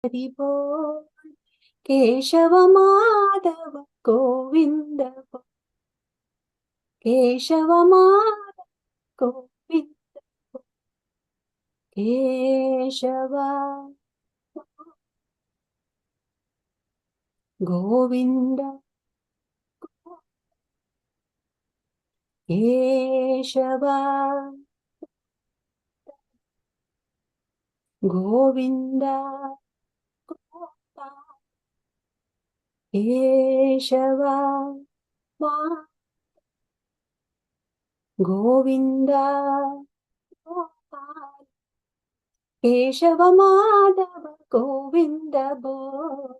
हरि बोल केशव माधव गोविंद बोल केशव माधव गोविंद बोल केशव गोविंद केशव गोविंद केशव गोविंद केशव माधव गोविंद बोल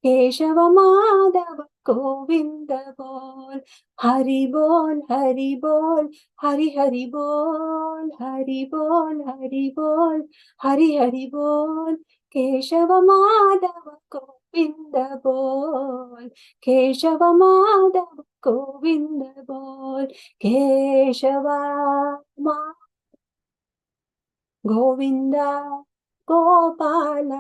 केशव माधव गोविंद बोल हरि बोल हरि बोल हरि हरि बोल हरि बोल हरि बोल हरि हरि बोल केशव माधव गोविंद बोल केशव माधव गोविंद बोल केशव गोविंद गोपाल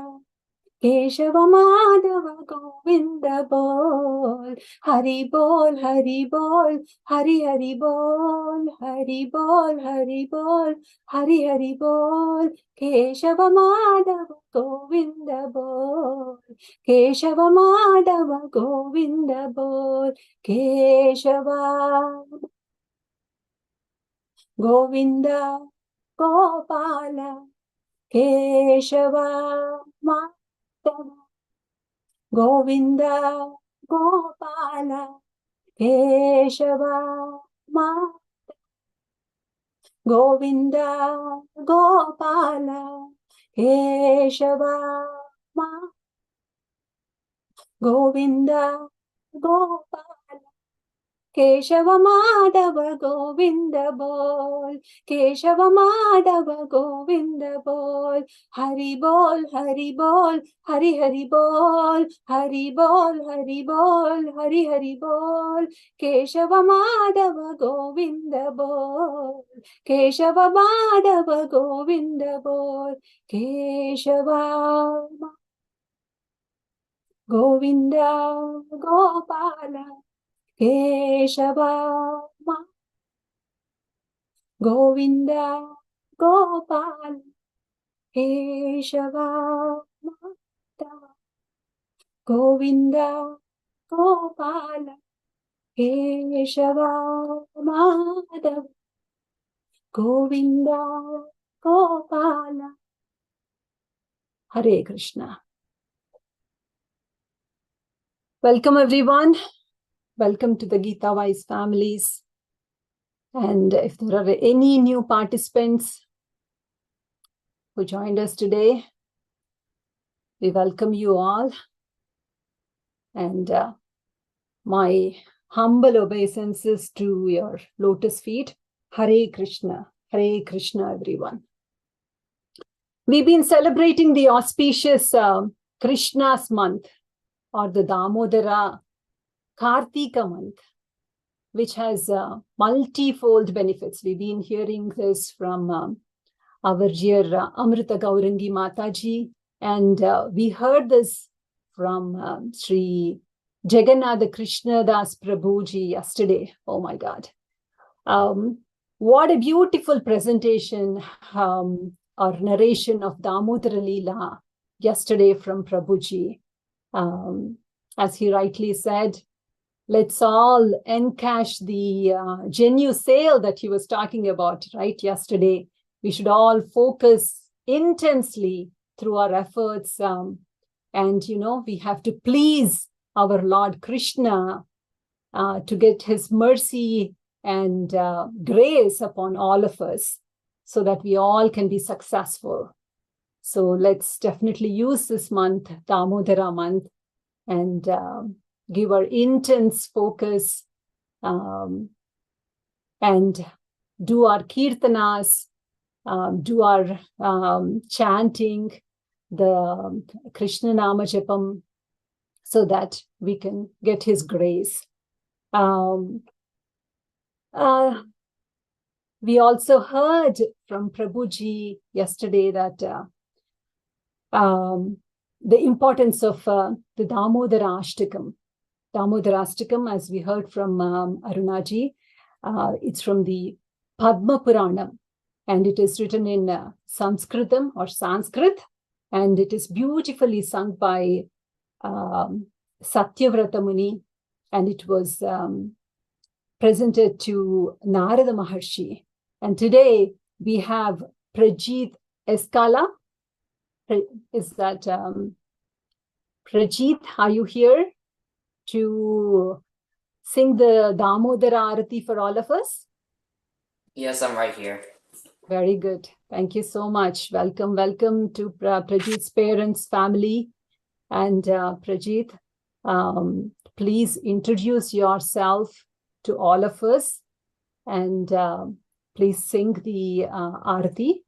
केशव माधव गोविंद बोल हरि बोल हरि बोल हरि हरि बोल हरि बोल हरि बोल हरि हरि बोल केशव माधव गोविंद बोल केशव माधव गोविंद बोल केशव गोविंद गोपाल केशव माधव गोविंद गोपाल केशव माधव गोविंद गोपाल केशव माधव गोविंद गोपाल केशव माधव गोविंद बोल केशव माधव गोविंद बोल हरि बोल हरि बोल हरि हरि बोल हरि बोल हरि बोल हरि हरि बोल केशव माधव गोविंद बोल केशव माधव गोविंद बोल Keshav Govind Gopal Keshav Govind Gopal Keshav Madhav Govind Gopal Keshav Madhav Govind Gopal Hare Krishna. Welcome everyone. Welcome to the Gita Wise families. And if there are any new participants who joined us today, we welcome you all. And my humble obeisances to your lotus feet. Hare Krishna, everyone. We've been celebrating the auspicious Krishna's month, or the Damodara Kartika month, which has multifold benefits. We've been hearing this from our dear Amrita Gaurangi Mataji, and we heard this from Sri Jagannatha Krishna Das Prabhuji yesterday. Oh my God. What a beautiful presentation or narration of Damodara Leela yesterday from Prabhuji. As he rightly said, let's all encash the genuine sale that he was talking about, right, yesterday. We should all focus intensely through our efforts. And, we have to please our Lord Krishna to get his mercy and grace upon all of us so that we all can be successful. So let's definitely use this month, Damodara month, and give our intense focus and do our kirtanas, do our chanting, the Krishna Nama Japam, so that we can get his grace. We also heard from Prabhuji yesterday that the importance of the Damodara Ashtakam. Damodara Ashtakam, as we heard from Arunaji, it's from the Padma Puranam, and it is written in Sanskritam or Sanskrit, and it is beautifully sung by Satyavrata Muni, and it was presented to Narada Maharshi. And today we have Prajit Eskala. Is that Prajit? Are you here to sing the Damodara Arati for all of us? Yes, I'm right here. Very good. Thank you so much. Welcome to Prajit's parents, family. And Prajit, please introduce yourself to all of us, and please sing the Arati.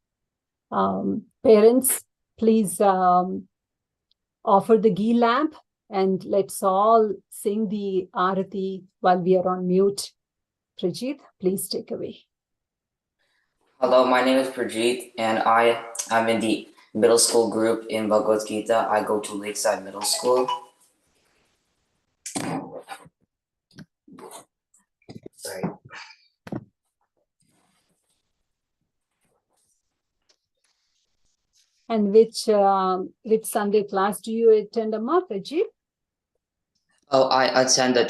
Parents, please offer the ghee lamp, and let's all sing the Arati while we are on mute. Prajit, please take away. Hello, my name is Prajit, and I am in the middle school group in Bhagavad Gita. I go to Lakeside Middle School. Sorry. And which Sunday class do you attend, Amma, Prajit? Oh, I attend the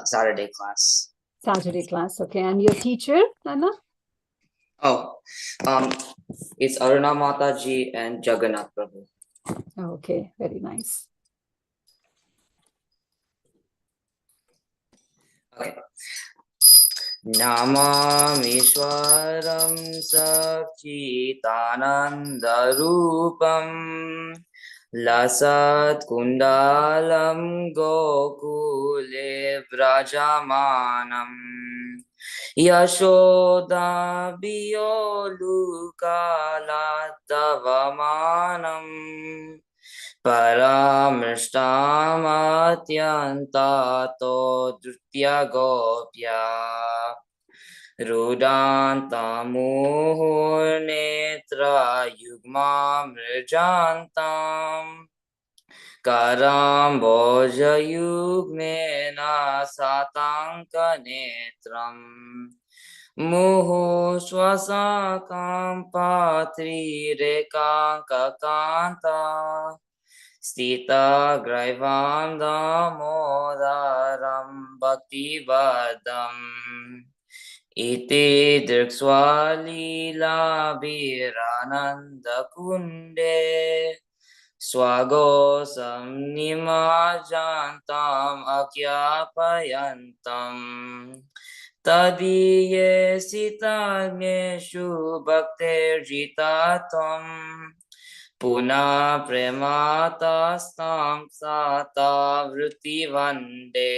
Saturday class. Saturday class, okay. And your teacher, Nana? Oh, it's Aruna Mataji and Jagannath Prabhu. Okay, very nice. Okay. Namamishwaram Sachitanandarupam Lasat Kundalam Gokule Vrajamanam Yashoda Biyolukalatavamanam Paramrishtamatyantato Dritya Gopya Rudantamuhurnetra Yugma Mrijantam Karamboja Yugmena Satanka Netram Muhu Swasakam Patri Rekanka Kanta Stita Graivam Damodaram Bhakti Vadam Iti Dirkswalila Birananda Kunde Swagosam Nimajantam Akyapayantam Tadiye Sitagneshu Bhakterjitatam Puna Prematastam Sata Vritti Vande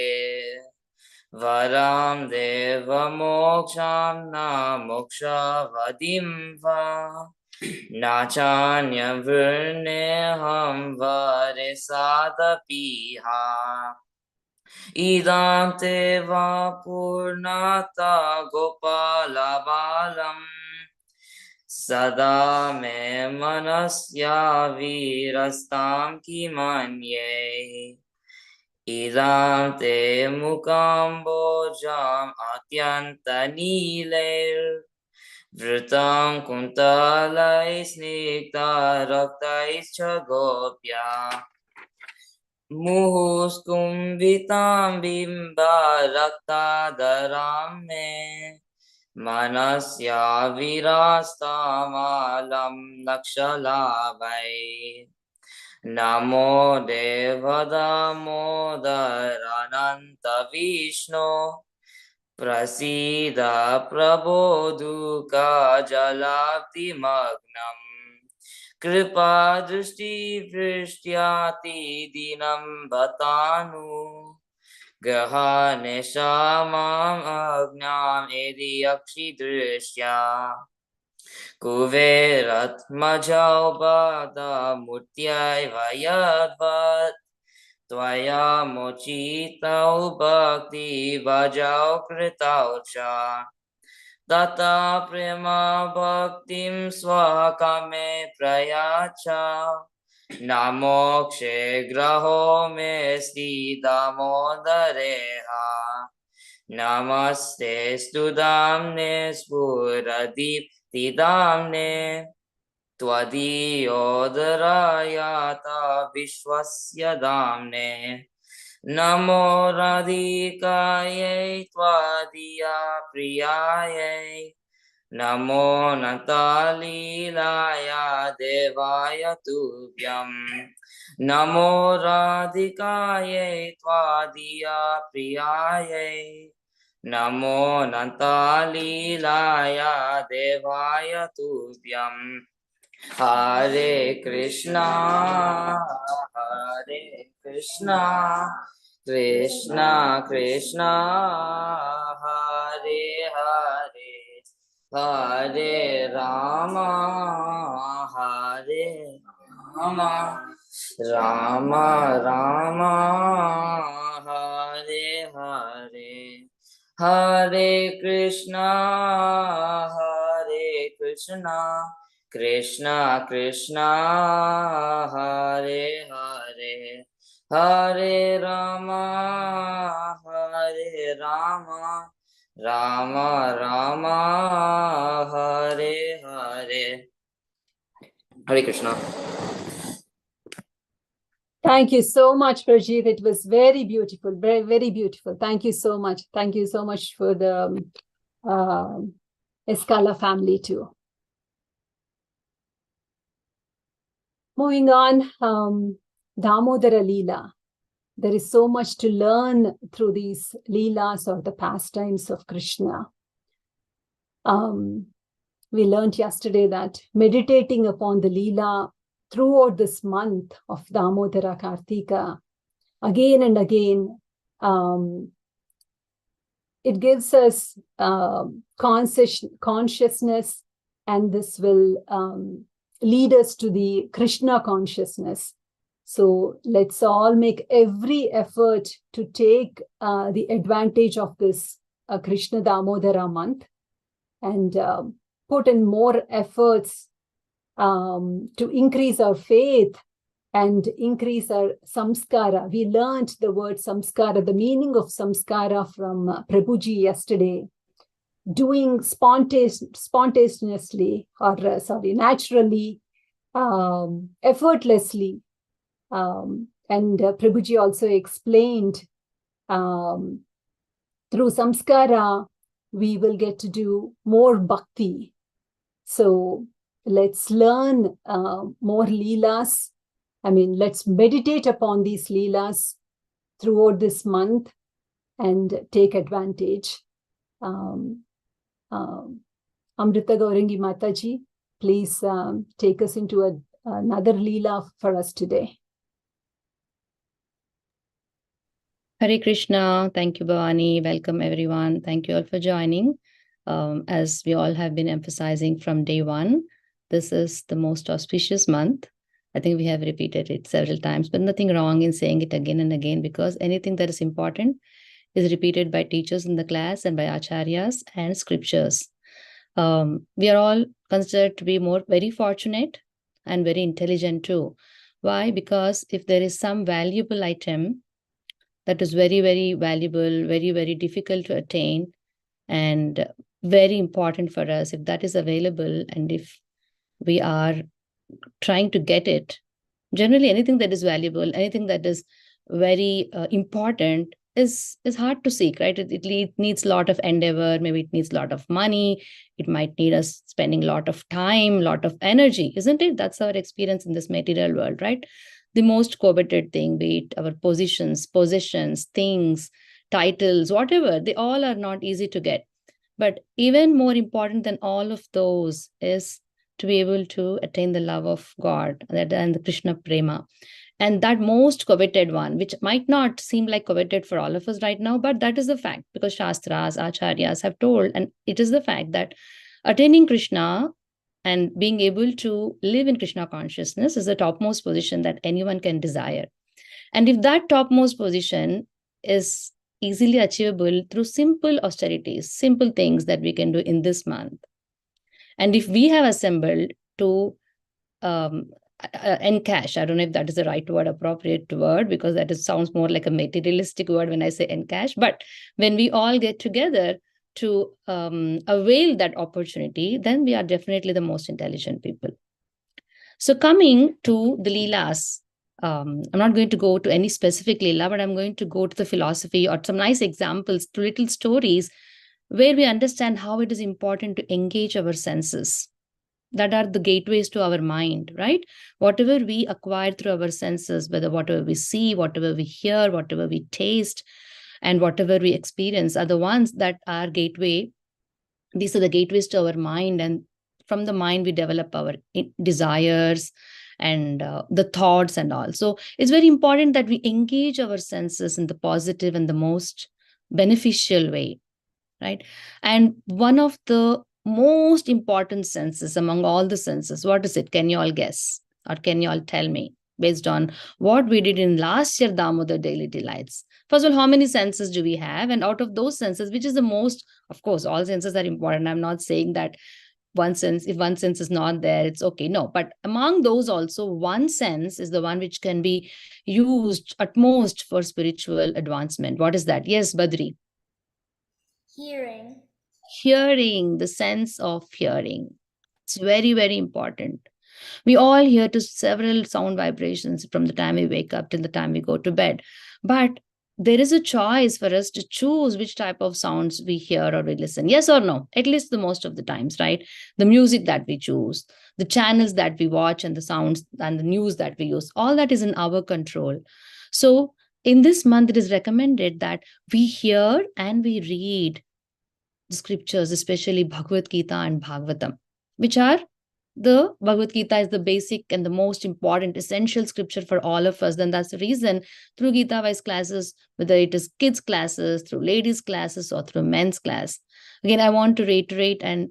Varam Deva Moksham Na Moksha Vadim Va Nachanya Virneham Varesada Piha Idam Teva Purnata Gopala Balam Sada me manasya virastam ki manye Idam te mukambojam atyanta niler Vritam kuntalais nikta raktais chagopya Muhus kumvitam bimba rakta daram me Manasya virastamalam lakshalavai Namo Devadamodarananta Vishnu Prasida Prabodhuka Jalapti Magnam Kripa Drishti Vrishyati Dinam Bhatanu Grahane Shamam Agnam Edi Yakshi Drishya Kuverat Majau Bada Mutyai Vayadvat Tvaya Mochitau Bhakti Vajau Kritau Cha Tata Prema Bhaktim Swakame Prayacha Namokshe graho me sti damodareha. Namaste studamne spuradip tidamne. Twadiyodharayata vishwasya damne. Namo radhikaye tvadiya priyaye. Namo Natalilaya Devaya Tubhyam. Namo Radhikaye Tvadiya Priyaye. Namo Natalilaya Devaya Tubhyam. Hare Krishna, Hare Krishna, Krishna Krishna, Hare Hare, Hare Rama, Hare Rama, Rama Rama, Hare Hare, Hare Krishna, Hare Krishna, Krishna Krishna, Hare Hare, Hare Rama, Hare Rama, Rama Rama, Hare Hare. Hare Krishna. Thank you so much, Prajit. It was very beautiful, very, very beautiful. Thank you so much. Thank you so much for the Escala family too. Moving on, Damodara Leela. There is so much to learn through these Leelas or the pastimes of Krishna. We learned yesterday that meditating upon the Leela throughout this month of Damodara Kartika, again and again, it gives us consciousness, and this will lead us to the Krishna consciousness. So let's all make every effort to take the advantage of this Krishna Damodara month and put in more efforts to increase our faith and increase our samskara. We learned the word samskara, the meaning of samskara from Prabhuji yesterday. Doing spontaneously, or naturally, effortlessly. And Prabhuji also explained through samskara, we will get to do more bhakti. So let's learn more leelas. I mean, let's meditate upon these leelas throughout this month and take advantage. Amrita Gaurangi Mataji, please take us into another leela for us today. Hare Krishna. Thank you, Bhavani. Welcome, everyone. Thank you all for joining. As we all have been emphasizing from day one, this is the most auspicious month. I think we have repeated it several times, but nothing wrong in saying it again and again, because anything that is important is repeated by teachers in the class and by acharyas and scriptures. We are all considered to be very fortunate and very intelligent too. Why? Because if there is some valuable item that is very, very valuable, very, very difficult to attain, and very important for us, if that is available and if we are trying to get it, generally anything that is valuable, anything that is very important is hard to seek, right? It needs a lot of endeavor. Maybe it needs a lot of money. It might need us spending a lot of time, a lot of energy, isn't it? That's our experience in this material world, right? The most coveted thing, be it our possessions, things, titles, whatever, they all are not easy to get. But even more important than all of those is to be able to attain the love of God and the Krishna Prema. And that most coveted one, which might not seem like coveted for all of us right now, but that is the fact, because Shastras, Acharyas have told, and it is the fact that attaining Krishna and being able to live in Krishna consciousness is the topmost position that anyone can desire. And if that topmost position is easily achievable through simple austerities, simple things that we can do in this month, and if we have assembled to encash. I don't know if that is the right word, appropriate word, because that sounds more like a materialistic word when I say encash. But when we all get together to avail that opportunity, then we are definitely the most intelligent people. So coming to the Leelas, I'm not going to go to any specific Leela, but I'm going to go to the philosophy or some nice examples, to little stories where we understand how it is important to engage our senses that are the gateways to our mind, right? Whatever we acquire through our senses, whether whatever we see, whatever we hear, whatever we taste, and whatever we experience are the ones that are gateway. These are the gateways to our mind. And from the mind, we develop our desires and the thoughts and all. So it's very important that we engage our senses in the positive and the most beneficial way, right? And one of the most important senses among all the senses, what is it? Can you all guess? Or can you all tell me based on what we did in last year Damodar Daily Delights? First of all, how many senses do we have? And out of those senses, which is the most, of course, all senses are important. I'm not saying that one sense, if one sense is not there, it's okay. No, but among those also, one sense is the one which can be used at most for spiritual advancement. What is that? Yes, Badri. Hearing. Hearing, the sense of hearing. It's very, very important. We all hear to several sound vibrations from the time we wake up till the time we go to bed. But there is a choice for us to choose which type of sounds we hear or we listen. Yes or no? At least the most of the times, right? The music that we choose, the channels that we watch, and the sounds and the news that we use, all that is in our control. So in this month, it is recommended that we hear and we read the scriptures, especially Bhagavad Gita and Bhagavatam, which are the Bhagavad Gita is the basic and the most important essential scripture for all of us. Then that's the reason through Gita wise classes, whether it is kids classes, through ladies classes, or through men's class. Again, I want to reiterate and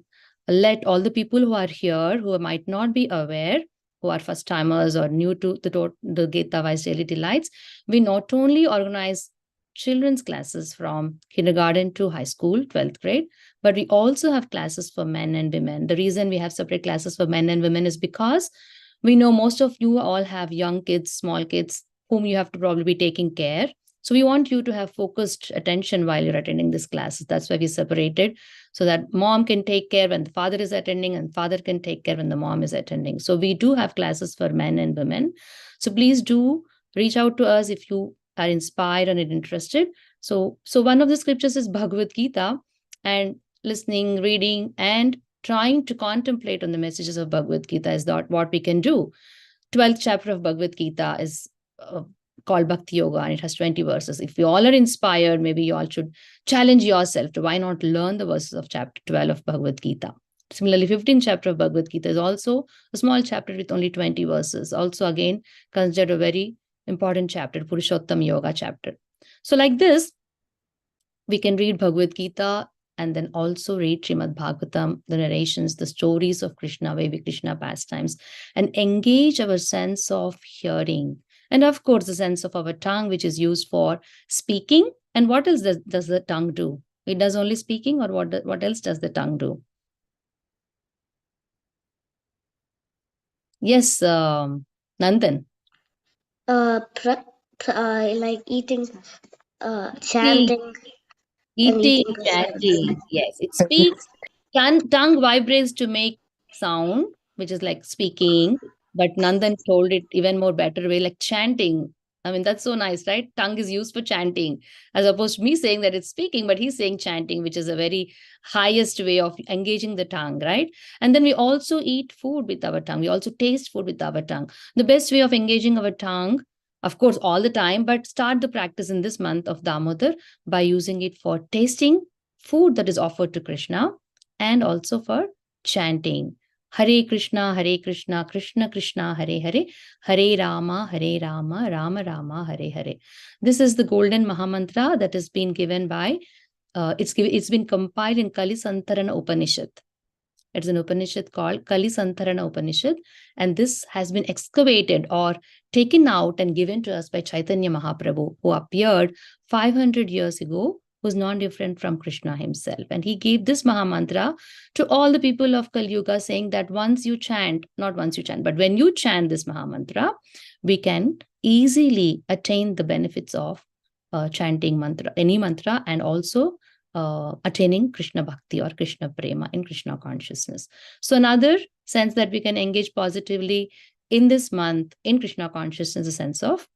let all the people who are here, who might not be aware, who are first timers or new to the Gita wise Daily Delights, we not only organize children's classes from kindergarten to high school, 12th grade, but we also have classes for men and women. The reason we have separate classes for men and women is because we know most of you all have young kids, small kids, whom you have to probably be taking care. So we want you to have focused attention while you're attending this classes. That's why we separated, so that mom can take care when the father is attending and father can take care when the mom is attending. So we do have classes for men and women. So please do reach out to us if you are inspired and interested. So one of the scriptures is Bhagavad Gita, and listening, reading, and trying to contemplate on the messages of Bhagavad Gita is not what we can do. 12th chapter of Bhagavad Gita is called Bhakti Yoga, and it has 20 verses. If you all are inspired, maybe you all should challenge yourself to why not learn the verses of chapter 12 of Bhagavad Gita. Similarly, 15th chapter of Bhagavad Gita is also a small chapter with only 20 verses. Also, again, considered a very important chapter, Purushottam Yoga chapter. So like this, we can read Bhagavad Gita and then also read Srimad Bhagavatam, the narrations, the stories of Krishna, Vaivy Krishna pastimes, and engage our sense of hearing. And of course, the sense of our tongue, which is used for speaking. And what else does the tongue do? It does only speaking, or what else does the tongue do? Yes, Nandan. Like eating, chanting. Eating, chanting. Yes, it speaks. Tongue vibrates to make sound, which is like speaking. But Nandan told it even more better way, like chanting. I mean, that's so nice, right? Tongue is used for chanting, as opposed to me saying that it's speaking, but he's saying chanting, which is a very highest way of engaging the tongue, right? And then we also eat food with our tongue. We also taste food with our tongue. The best way of engaging our tongue, of course, all the time, but start the practice in this month of Damodar by using it for tasting food that is offered to Krishna, and also for chanting. Hare Krishna, Krishna Krishna, Hare Hare, Hare Rama, Rama Rama, Hare Hare. This is the golden Mahamantra that has been given by, it's been compiled in Kali Santarana Upanishad. It's an Upanishad called Kali Santarana Upanishad, and this has been excavated or taken out and given to us by Chaitanya Mahaprabhu, who appeared 500 years ago who's non-different from Krishna himself. And he gave this Mahamantra to all the people of Kali Yuga, saying that once you chant, not once you chant, but when you chant this Mahamantra, we can easily attain the benefits of chanting mantra, any mantra, and also attaining Krishna Bhakti or Krishna Prema in Krishna consciousness. So another sense that we can engage positively in this month in Krishna consciousness, a sense of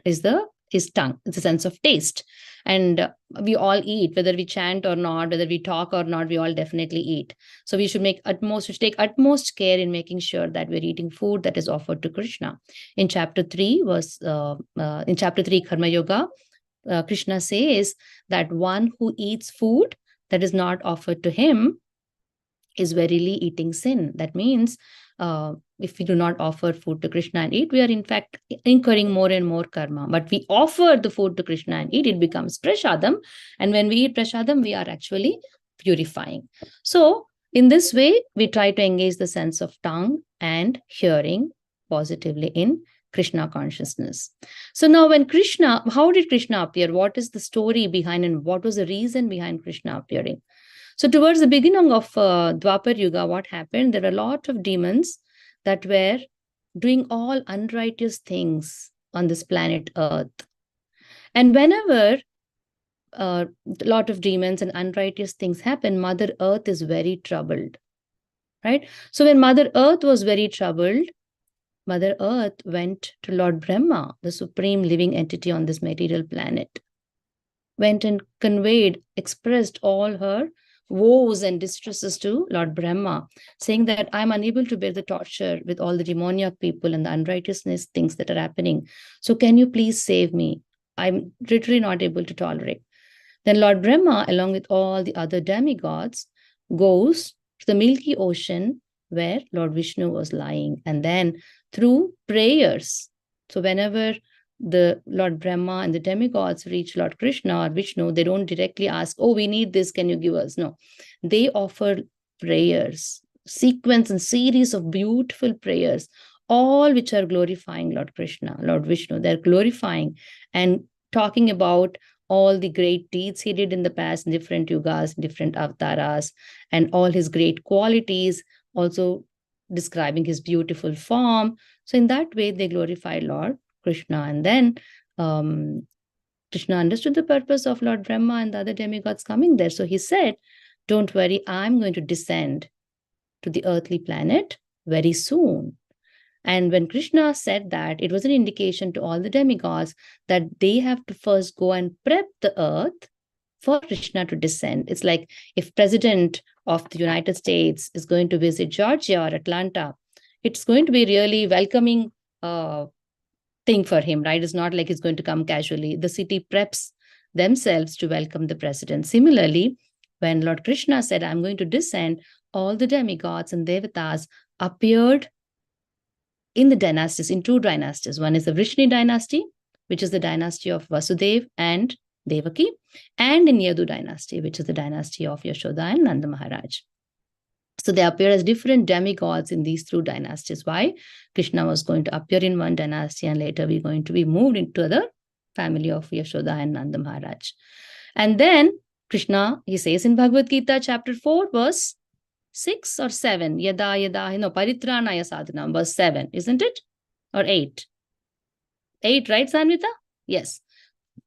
is tongue. It's a sense of taste. And we all eat, whether we chant or not, whether we talk or not, we all definitely eat. So we should take utmost care in making sure that we're eating food that is offered to Krishna. In chapter 3, Karma Yoga, Krishna says that one who eats food that is not offered to him is verily eating sin. That means if we do not offer food to Krishna and eat, we are in fact incurring more and more karma. But we offer the food to Krishna and eat, it becomes prashadam. And when we eat prashadam, we are actually purifying. So in this way, we try to engage the sense of tongue and hearing positively in Krishna consciousness. So now how did Krishna appear? What is the story behind and what was the reason behind Krishna appearing? So towards the beginning of Dwapar Yuga, what happened? There were a lot of demons that were doing all unrighteous things on this planet Earth. And whenever a lot of demons and unrighteous things happen, Mother Earth is very troubled, right? So when Mother Earth was very troubled, Mother Earth went to Lord Brahma, the supreme living entity on this material planet, went and expressed all her woes and distresses to Lord Brahma, saying that I'm unable to bear the torture with all the demoniac people and the unrighteousness things that are happening. So can you please save me? I'm literally not able to tolerate. Then Lord Brahma, along with all the other demigods, goes to the Milky Ocean where Lord Vishnu was lying. And then through prayers, so whenever the Lord Brahma and the demigods reach Lord Krishna or Vishnu, they don't directly ask, oh, we need this, can you give us? No, they offer prayers, sequence and series of beautiful prayers, all which are glorifying Lord Krishna, Lord Vishnu. They're glorifying and talking about all the great deeds he did in the past, different yugas, different avatars, and all his great qualities, also describing his beautiful form. So in that way, they glorify Lord Krishna. And then Krishna understood the purpose of Lord Brahma and the other demigods coming there. So he said, don't worry, I'm going to descend to the earthly planet very soon. And when Krishna said that, it was an indication to all the demigods that they have to first go and prep the earth for Krishna to descend. It's like if President of the United States is going to visit Georgia or Atlanta, it's going to be really welcoming thing for him, right? It's not like he's going to come casually. The city preps themselves to welcome the president. Similarly, when Lord Krishna said, I'm going to descend, all the demigods and devatas appeared in the dynasties, in two dynasties. One is the Vrishni dynasty, which is the dynasty of Vasudeva and Devaki, and in Yadu dynasty, which is the dynasty of Yashoda and Nanda Maharaj. So they appear as different demigods in these two dynasties. Why? Krishna was going to appear in one dynasty and later we're going to be moved into the family of Yashoda and Nanda Maharaj. And then Krishna, he says in Bhagavad Gita chapter 4, verse 6 or 7, paritranaya sadhanam, verse 7, isn't it? Or 8? 8, right, Sanvita? Yes.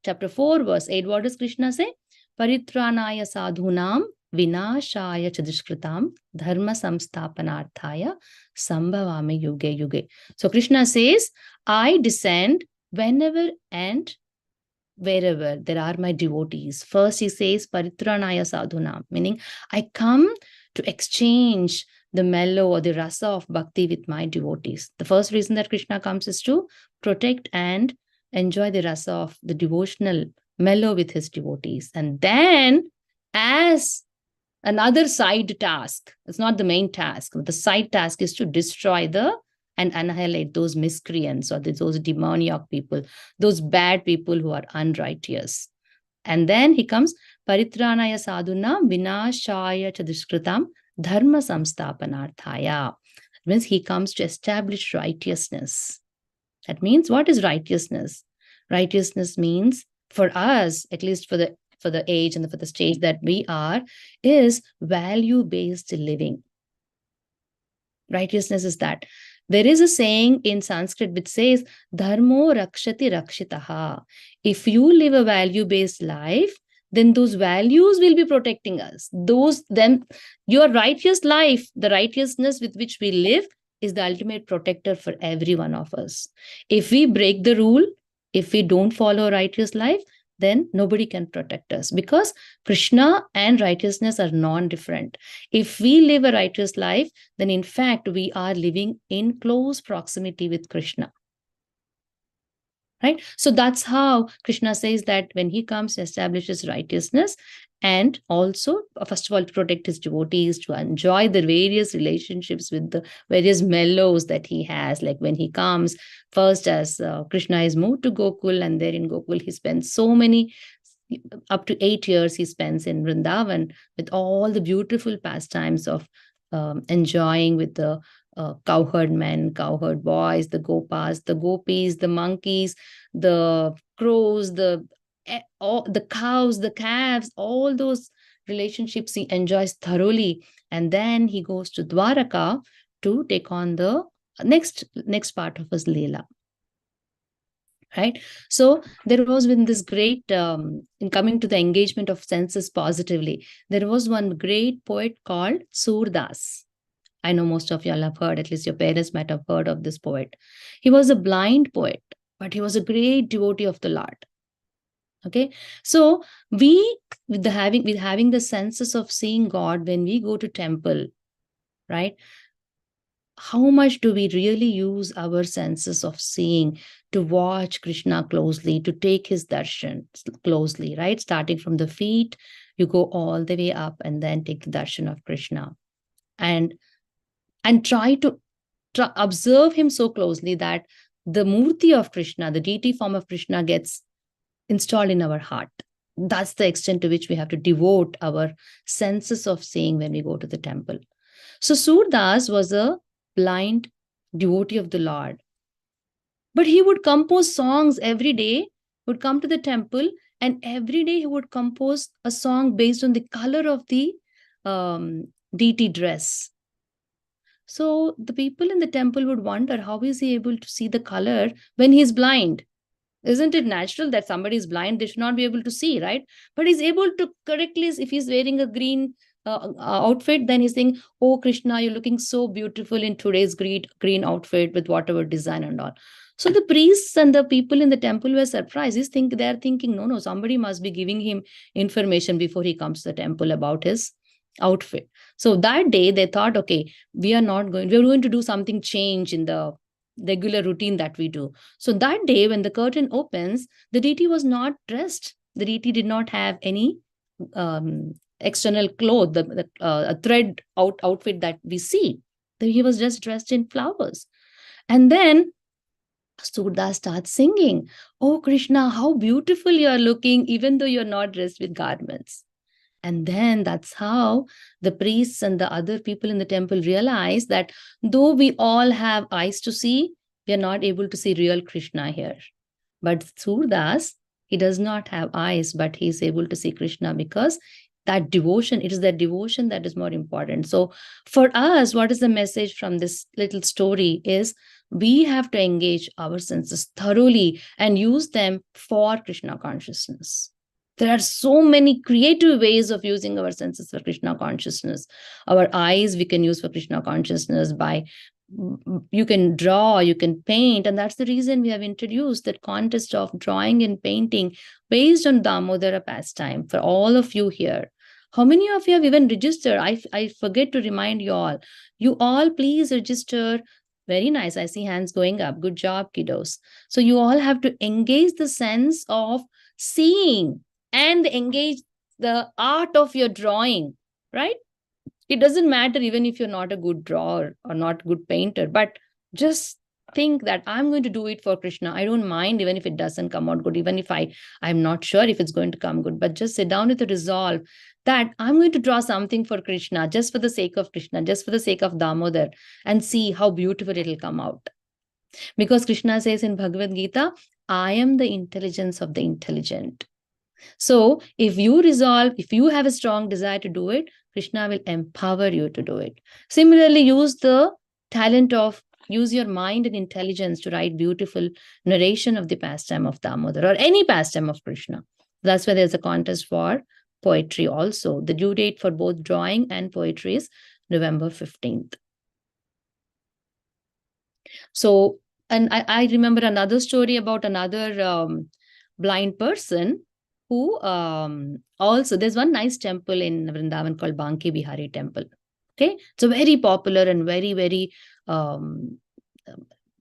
Chapter 4, verse 8, what does Krishna say? Paritranaya sadhunam vinashaya chadushkritam dharma samsthapanarthaya sambhavami yuge yuge. So Krishna says, I descend whenever and wherever there are my devotees. First he says paritranaya sadhunam, meaning I come to exchange the mellow or the rasa of bhakti with my devotees. The first reason that Krishna comes is to protect and enjoy the rasa of the devotional mellow with his devotees. And then as another side task, it's not the main task, but the side task is to destroy and annihilate those miscreants or those demoniac people, those bad people who are unrighteous. And then he comes, paritranaya sadhuna vinashaya chadushkritam dharma samsthapanarthaya. That means he comes to establish righteousness. That means, what is righteousness? Righteousness means, for us, at least for the for the age and for the stage that we are, is value-based living. Righteousness is that. There is a saying in Sanskrit which says, Dharmo rakshati rakshitaha. If you live a value-based life, then those values will be protecting us. Your righteous life, the righteousness with which we live, is the ultimate protector for every one of us. If we break the rule, if we don't follow a righteous life, then nobody can protect us, because Krishna and righteousness are non-different. If we live a righteous life, then in fact, we are living in close proximity with Krishna. Right? So that's how Krishna says that when he comes, he establishes righteousness, and also, first of all, to protect his devotees, to enjoy the various relationships with the various mellows that he has. Like when he comes, first as Krishna is moved to Gokul, and there in Gokul, he spends so many, up to 8 years he spends in Vrindavan with all the beautiful pastimes of enjoying with the cowherd men, cowherd boys, the gopas, the gopis, the monkeys, the crows, the cows, the calves, all those relationships he enjoys thoroughly. And then he goes to Dwaraka to take on the next part of his Leela. Right? So there was been this great, in coming to the engagement of senses positively, there was one great poet called Surdas. I know most of y'all have heard, at least your parents might have heard of this poet. He was a blind poet, but he was a great devotee of the Lord. Okay, so with having the senses of seeing God, when we go to temple, right? How much do we really use our senses of seeing to watch Krishna closely, to take his darshan closely, right? Starting from the feet, you go all the way up and then take the darshan of Krishna. And try to observe him so closely that the murti of Krishna, the deity form of Krishna, gets installed in our heart. That's the extent to which we have to devote our senses of seeing when we go to the temple. So Surdas was a blind devotee of the Lord, but he would compose songs every day, would come to the temple, and every day he would compose a song based on the color of the deity dress. So the people in the temple would wonder, how is he able to see the color when he's blind? Isn't it natural that somebody is blind, they should not be able to see, right? But he's able to correctly, if he's wearing a green outfit, then he's saying, oh, Krishna, you're looking so beautiful in today's green outfit with whatever design and all. So the priests and the people in the temple were surprised. They're thinking, no, somebody must be giving him information before he comes to the temple about his outfit. So that day they thought, okay, we're going to do something change in the regular routine that we do. So that day when the curtain opens, the deity was not dressed. The deity did not have any external cloth, a thread outfit that we see. He was just dressed in flowers. And then Surdas starts singing, oh Krishna, how beautiful you are looking, even though you're not dressed with garments. And then that's how the priests and the other people in the temple realize that though we all have eyes to see, we are not able to see real Krishna here. But Surdas, he does not have eyes, but he is able to see Krishna, because that devotion, it is that devotion that is more important. So for us, what is the message from this little story is, we have to engage our senses thoroughly and use them for Krishna consciousness. There are so many creative ways of using our senses for Krishna consciousness. Our eyes we can use for Krishna consciousness by, you can draw, you can paint. And that's the reason we have introduced that contest of drawing and painting based on Damodara pastime for all of you here. How many of you have even registered? I forget to remind you all. You all please register. Very nice. I see hands going up. Good job, kiddos. So you all have to engage the sense of seeing and engage the art of your drawing, right? It doesn't matter even if you're not a good drawer or not a good painter, but just think that I'm going to do it for Krishna. I don't mind even if it doesn't come out good, even if I'm not sure if it's going to come good, but just sit down with the resolve that I'm going to draw something for Krishna, just for the sake of Krishna, just for the sake of Damodar, and see how beautiful it'll come out. Because Krishna says in Bhagavad Gita, I am the intelligence of the intelligent. So if you resolve, if you have a strong desire to do it, Krishna will empower you to do it. Similarly, use your mind and intelligence to write beautiful narration of the pastime of Damodara or any pastime of Krishna. That's why there's a contest for poetry also. The due date for both drawing and poetry is November 15th. So, and I remember another story about another blind person who also, there's one nice temple in Vrindavan called Banki Bihari Temple. Okay, it's a very popular and um,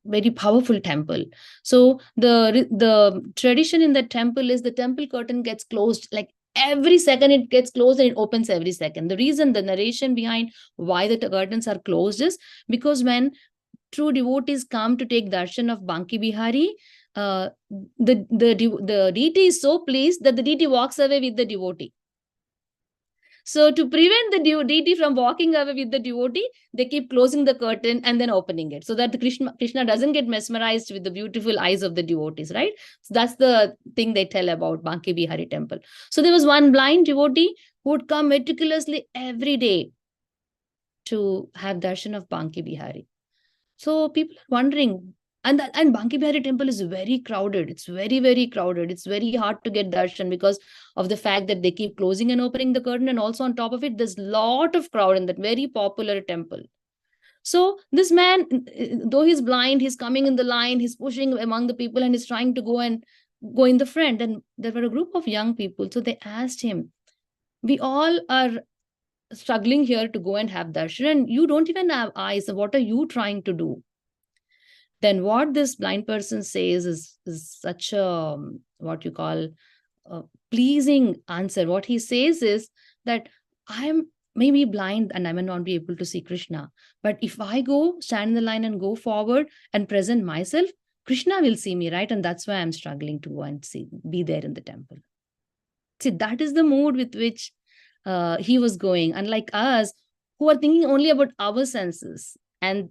very powerful temple. So the tradition in the temple is the temple curtain gets closed like every second. It gets closed and it opens every second. The reason, the narration behind why the curtains are closed is because when true devotees come to take darshan of Banki Bihari, the deity is so pleased that the deity walks away with the devotee. So to prevent the deity from walking away with the devotee, they keep closing the curtain and then opening it so that the Krishna doesn't get mesmerized with the beautiful eyes of the devotees, right? So that's the thing they tell about Banki Bihari temple. So there was one blind devotee who would come meticulously every day to have darshan of Banki Bihari. So people are wondering, and Banki Bihari temple is very crowded. It's very, very crowded. It's very hard to get darshan because of the fact that they keep closing and opening the curtain. And also on top of it, there's a lot of crowd in that very popular temple. So this man, though he's blind, he's coming in the line, he's pushing among the people and he's trying to go in the front. And there were a group of young people. So they asked him, we all are struggling here to go and have darshan and you don't even have eyes. So what are you trying to do? Then what this blind person says is such a, what you call, a pleasing answer. What he says is that I am maybe blind and I may not be able to see Krishna. But if I go stand in the line and go forward and present myself, Krishna will see me, right? And that's why I'm struggling to go and be there in the temple. See, that is the mood with which he was going, unlike us who are thinking only about our senses. And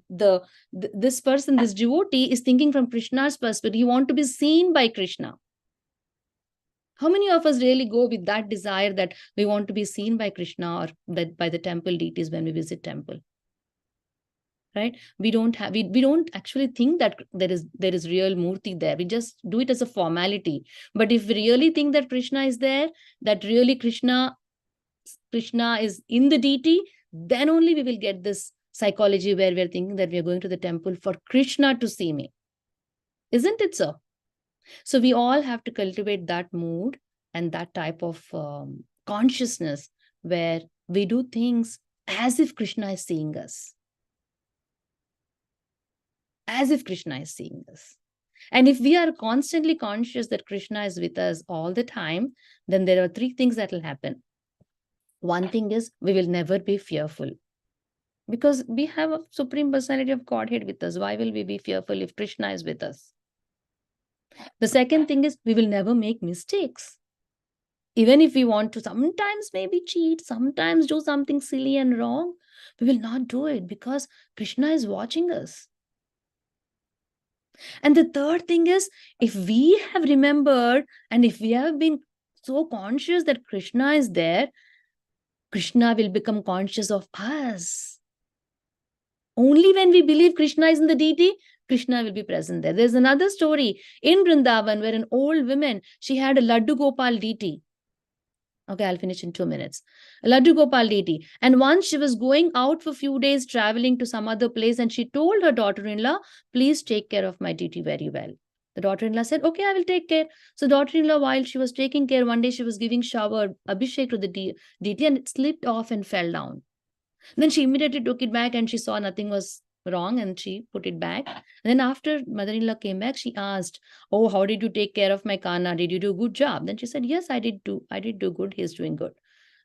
this person, this devotee, is thinking from Krishna's perspective. He wants to be seen by Krishna. How many of us really go with that desire that we want to be seen by Krishna or that by the temple deities when we visit temple? Right? We don't actually think that there is real Murti there. We just do it as a formality. But if we really think that Krishna is there, that really Krishna is in the deity, then only we will get this psychology where we're thinking that we're going to the temple for Krishna to see me. Isn't it so? So we all have to cultivate that mood and that type of consciousness where we do things as if Krishna is seeing us. As if Krishna is seeing us. And if we are constantly conscious that Krishna is with us all the time, then there are three things that will happen. One thing is we will never be fearful because we have a Supreme Personality of Godhead with us. Why will we be fearful if Krishna is with us? The second thing is we will never make mistakes. Even if we want to sometimes maybe cheat, sometimes do something silly and wrong, we will not do it because Krishna is watching us. And the third thing is, if we have remembered and if we have been so conscious that Krishna is there, Krishna will become conscious of us. Only when we believe Krishna is in the deity, Krishna will be present there. There's another story in Vrindavan where an old woman, she had a Laddu Gopal deity. Okay, I'll finish in 2 minutes. A Laddu Gopal deity. And once she was going out for a few days, traveling to some other place, and she told her daughter-in-law, please take care of my deity very well. The daughter-in-law said, okay, I will take care. So daughter-in-law, while she was taking care, one day she was giving shower, abhishek to the deity, and it slipped off and fell down. Then she immediately took it back and she saw nothing was wrong and she put it back. And then after mother-in-law came back, she asked, oh, how did you take care of my Kana? Did you do a good job? Then she said, yes, I did do good. He's doing good.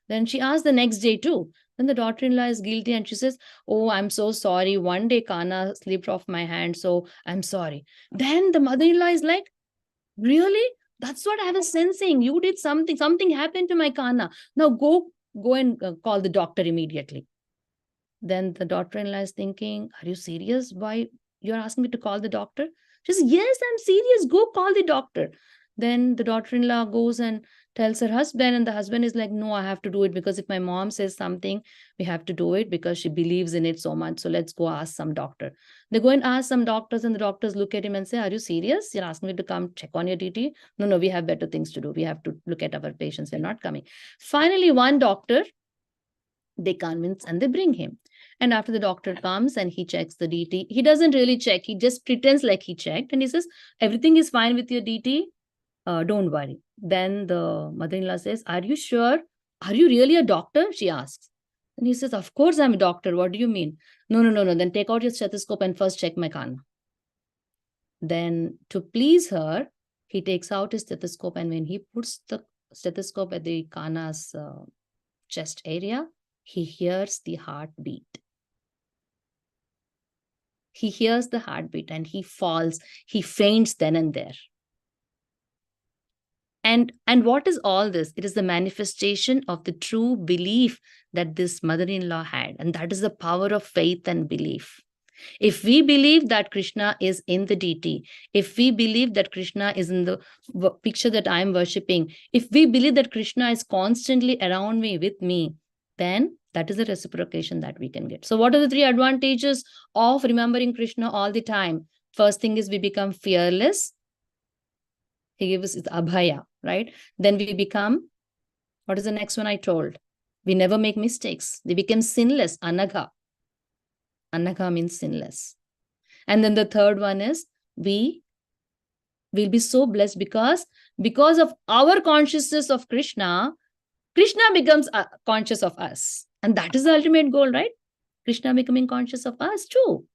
Then she asked the next day too. Then the daughter-in-law is guilty and she says, oh, I'm so sorry. One day Kana slipped off my hand. So I'm sorry. Then the mother-in-law is like, really? That's what I was sensing. You did something happened to my Kana. Now go and call the doctor immediately. Then the daughter-in-law is thinking, are you serious? Why you're asking me to call the doctor? She says, yes, I'm serious. Go call the doctor. Then the daughter-in-law goes and tells her husband, and the husband is like, no, I have to do it because if my mom says something, we have to do it because she believes in it so much. So let's go ask some doctor. They go and ask some doctors, and the doctors look at him and say, are you serious? You're asking me to come check on your DT? No, we have better things to do. We have to look at our patients. We're not coming. Finally, one doctor, they convince and they bring him. And after the doctor comes and he checks the DT, he doesn't really check. He just pretends like he checked. And he says, everything is fine with your DT. Don't worry. Then the mother-in-law says, are you sure? Are you really a doctor? She asks. And he says, of course I'm a doctor. What do you mean? No. Then take out your stethoscope and first check my kana. Then to please her, he takes out his stethoscope. And when he puts the stethoscope at the kana's chest area, he hears the heartbeat. He hears the heartbeat and he falls. He faints then and there. And what is all this? It is the manifestation of the true belief that this mother-in-law had. And that is the power of faith and belief. If we believe that Krishna is in the deity, if we believe that Krishna is in the picture that I am worshipping, if we believe that Krishna is constantly around me, with me, then that is a reciprocation that we can get. So what are the 3 advantages of remembering Krishna all the time? First thing is we become fearless. He gives us abhaya, right? Then we become, what is the next one I told? We never make mistakes. We become sinless, anagha. Anagha means sinless. And then the third one is we will be so blessed because of our consciousness of Krishna, Krishna becomes conscious of us. And that is the ultimate goal, right? Krishna becoming conscious of us too.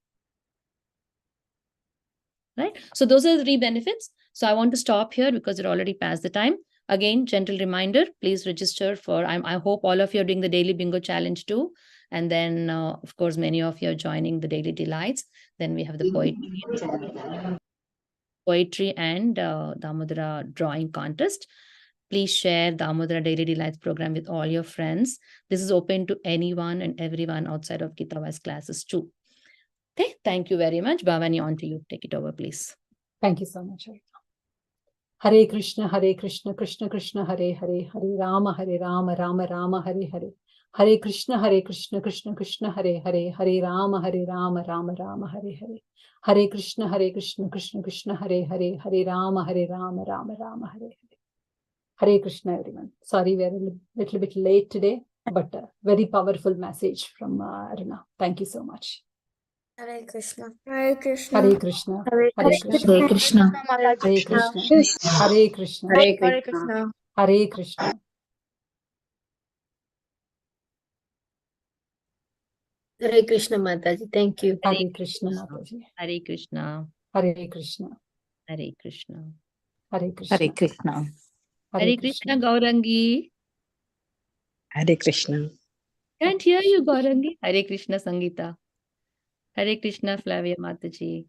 Right? So those are the 3 benefits. So I want to stop here because it already passed the time. Again, gentle reminder, please register for, I hope all of you are doing the daily bingo challenge too. And then, of course, many of you are joining the daily delights. Then we have the poetry and Damodara drawing contest. Please share Damodara Daily Delights program with all your friends. This is open to anyone and everyone outside of Gita Wise classes too. Okay, thank you very much. Bhavani, on to you. Take it over, please. Thank you so much. Hare Krishna, Krishna Krishna, Hare Hare, Hare Rama, Rama Rama, Hare Hare. Hare Krishna, Krishna Krishna, Hare Hare, Hare Rama, Rama Rama, Hare Hare. Hare Krishna, Krishna Krishna, Hare Hare, Hare Rama, Rama Rama, Hare Hare. Hare Krishna, everyone. Sorry, we're a little bit late today, but a very powerful message from Aruna. Thank you so much. Hare Krishna. Hare Krishna. Hare Krishna. Hare Krishna. Hare Krishna. Hare Krishna. Hare Krishna. Hare Krishna. Hare Krishna. Hare Krishna, Mataji. Thank you. Hare Krishna, Mataji. Hare Krishna. Hare Krishna. Hare Krishna. Hare Krishna. Hare Krishna. Hare Krishna, Gaurangi. Hare Krishna. Can't hear you, Gaurangi. Hare Krishna, Sangeeta. Hare Krishna, Flavia Mataji.